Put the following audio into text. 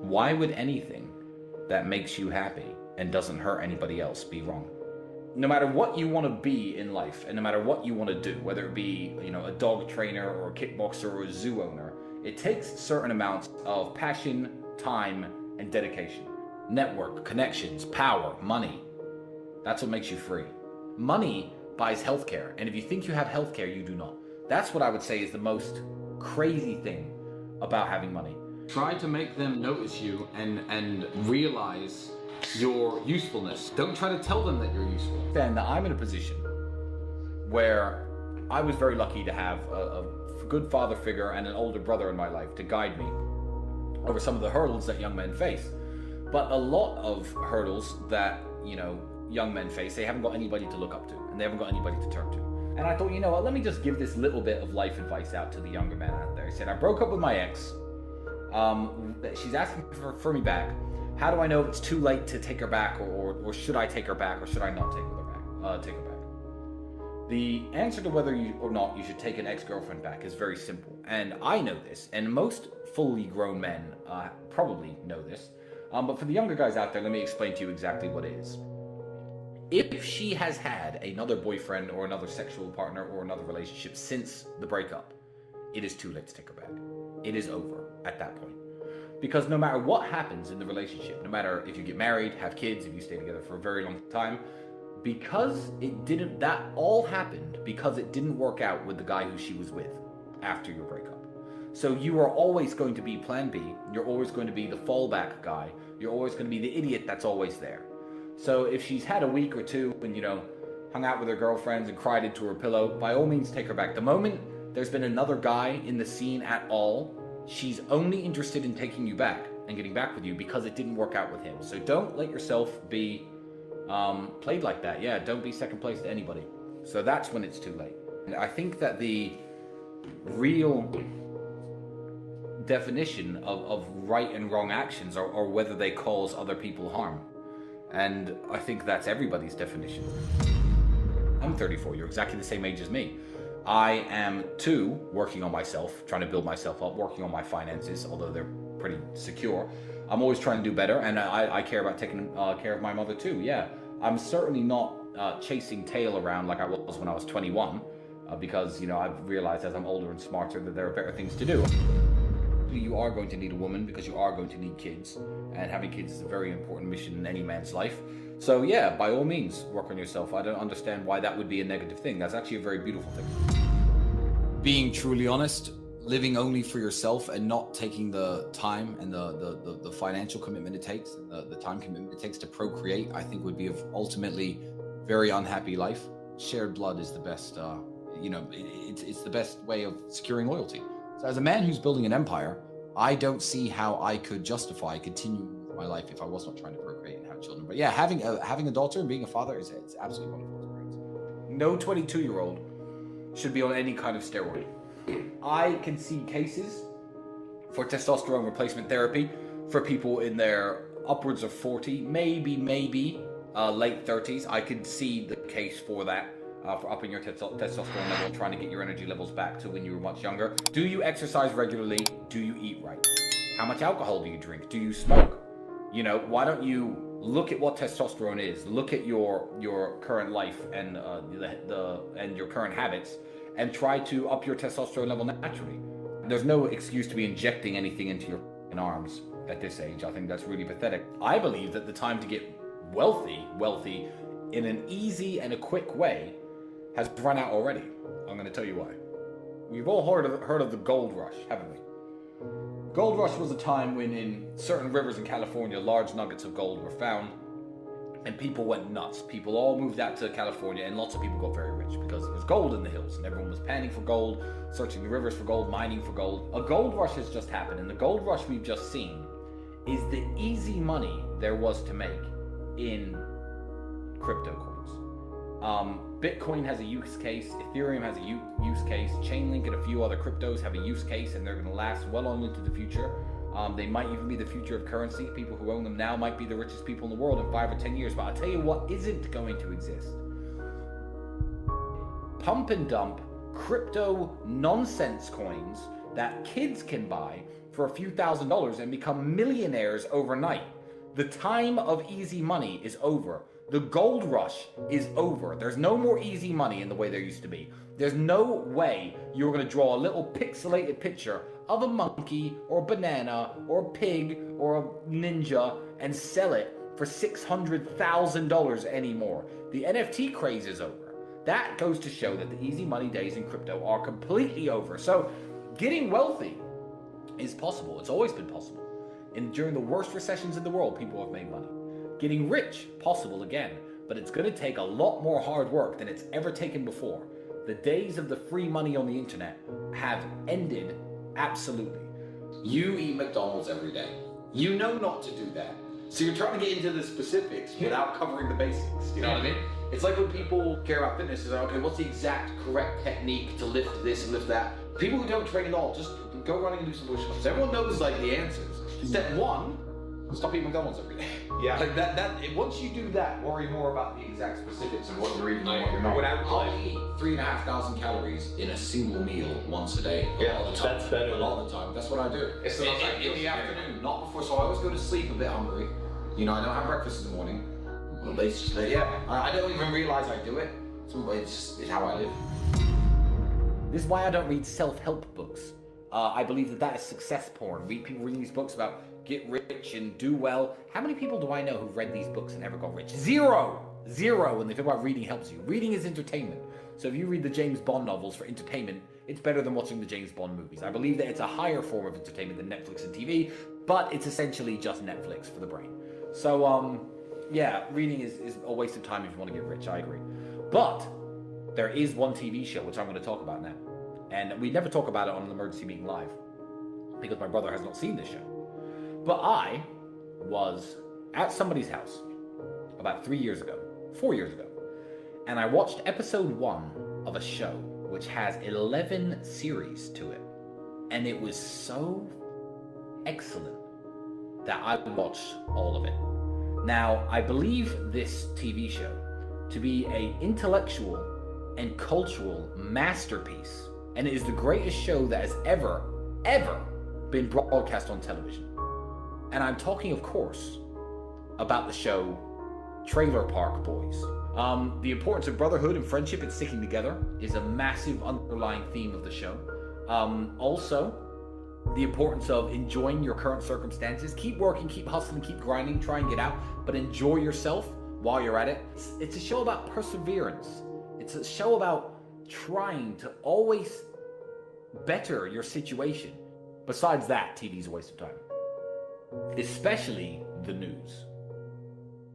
Why would anything that makes you happy and doesn't hurt anybody else be wrong? No matter what you want to be in life, and no matter what you want to do, whether it be, a dog trainer or a kickboxer or a zoo owner, it takes certain amounts of passion, time, and dedication. Network, connections, power, money. That's what makes you free. Money buys healthcare, and if you think you have healthcare, you do not. That's what I would say is the most crazy thing about having money. Try to make them notice you and realize your usefulness. Don't try to tell them that you're useful. Then I'm in a position where I was very lucky to have a good father figure and an older brother in my life to guide me over some of the hurdles that young men face. But a lot of hurdles that, young men face, they haven't got anybody to look up to, and they haven't got anybody to turn to. And I thought, let me just give this little bit of life advice out to the younger men out there. I said, I broke up with my ex. She's asking for me back. How do I know it's too late to take her back, or should I take her back, or should I not take her back? The answer to whether you or not you should take an ex-girlfriend back is very simple. And I know this, and most fully grown men probably know this. But for the younger guys out there, let me explain to you exactly what it is. If she has had another boyfriend or another sexual partner or another relationship since the breakup, it is too late to take her back. It is over at that point. Because no matter what happens in the relationship, no matter if you get married, have kids, if you stay together for a very long time, because that all happened because it didn't work out with the guy who she was with after your breakup. So you are always going to be plan B. You're always going to be the fallback guy. You're always going to be the idiot that's always there. So if she's had a week or two and, hung out with her girlfriends and cried into her pillow, by all means take her back. The moment there's been another guy in the scene at all, she's only interested in taking you back and getting back with you because it didn't work out with him. So don't let yourself be played like that. Yeah, don't be second place to anybody. So that's when it's too late. And I think that the real definition of right and wrong actions are whether they cause other people harm. And I think that's everybody's definition. I'm 34, you're exactly the same age as me. I am too working on myself, trying to build myself up, working on my finances, although they're pretty secure. I'm always trying to do better, and I care about taking care of my mother too, yeah. I'm certainly not chasing tail around like I was when I was 21, because, I've realized as I'm older and smarter that there are better things to do. You are going to need a woman because you are going to need kids, and having kids is a very important mission in any man's life. So yeah, by all means, work on yourself. I don't understand why that would be a negative thing. That's actually a very beautiful thing. Being truly honest, living only for yourself and not taking the time and the financial commitment it takes, the time commitment it takes to procreate, I think would be of ultimately very unhappy life. Shared blood is the best, it's the best way of securing loyalty. So as a man who's building an empire, I don't see how I could justify continuing my life if I was not trying to procreate and have children. But yeah, having a daughter and being a father is absolutely wonderful. It's great. No 22-year-old should be on any kind of steroid. I can see cases for testosterone replacement therapy for people in their upwards of 40, maybe late 30s. I could see the case for that. For upping your testosterone level and trying to get your energy levels back to when you were much younger. Do you exercise regularly? Do you eat right? How much alcohol do you drink? Do you smoke? Why don't you look at what testosterone is? Look at your current life and and your current habits, and try to up your testosterone level naturally. There's no excuse to be injecting anything into your arms at this age. I think that's really pathetic. I believe that the time to get wealthy in an easy and a quick way has run out already. I'm going to tell you why. We've all heard of the gold rush, haven't we? Gold rush was a time when in certain rivers in California, large nuggets of gold were found, and people went nuts. People all moved out to California, and lots of people got very rich because there was gold in the hills, and everyone was panning for gold, searching the rivers for gold, mining for gold. A gold rush has just happened, and the gold rush we've just seen is the easy money there was to make in crypto coins. Bitcoin has a use case, Ethereum has a use case, Chainlink and a few other cryptos have a use case, and they're going to last well on into the future. They might even be the future of currency. People who own them now might be the richest people in the world in 5 or 10 years. But I'll tell you what isn't going to exist. Pump and dump crypto nonsense coins that kids can buy for a few $1,000s and become millionaires overnight. The time of easy money is over. The gold rush is over. There's no more easy money in the way there used to be. There's no way you're going to draw a little pixelated picture of a monkey or a banana or a pig or a ninja and sell it for $600,000 anymore. The NFT craze is over. That goes to show that the easy money days in crypto are completely over. So getting wealthy is possible. It's always been possible. And during the worst recessions in the world, people have made money. Getting rich, possible again, but it's going to take a lot more hard work than it's ever taken before. The days of the free money on the internet have ended absolutely. You eat McDonald's every day. You know not to do that. So you're trying to get into the specifics without covering the basics. You know what I mean? It's like when people care about fitness, is like, okay, what's the exact correct technique to lift this and lift that? People who don't train at all, just go running and do some push-ups. Everyone knows like the answers. Step one, stop eating McDonald's every day. Yeah. Like that. Once you do that, worry more about the exact specifics of what you're eating and what you're not. I'll eat 3,500 calories in a single meal once a day. Yeah, a lot of the time. that's better. A lot of the time. That's what I do. It's in the afternoon, not before. So I always go to sleep a bit hungry. You know, I don't have breakfast in the morning. Well, I don't even realize I do it. It's how I live. This is why I don't read self-help books. I believe that is success porn. People reading these books about get rich and do well. How many people do I know who've read these books and never got rich? Zero when they talk about reading helps you. Reading is entertainment. So if you read the James Bond novels for entertainment, it's better than watching the James Bond movies. I believe that it's a higher form of entertainment than Netflix and TV, but it's essentially just Netflix for the brain. So, yeah, reading is a waste of time if you want to get rich, I agree. But there is one TV show which I'm going to talk about now. And we never talk about it on an Emergency Meeting Live because my brother has not seen this show. But I was at somebody's house about 4 years ago, and I watched episode 1 of a show which has 11 series to it. And it was so excellent that I watched all of it. Now, I believe this TV show to be an intellectual and cultural masterpiece, and it is the greatest show that has ever been broadcast on television. And I'm talking, of course, about the show Trailer Park Boys. The importance of brotherhood and friendship and sticking together is a massive underlying theme of the show. Also, the importance of enjoying your current circumstances. Keep working, keep hustling, keep grinding, try and get out, but enjoy yourself while you're at it. It's a show about perseverance. It's a show about trying to always better your situation. Besides that, TV's a waste of time. Especially the news.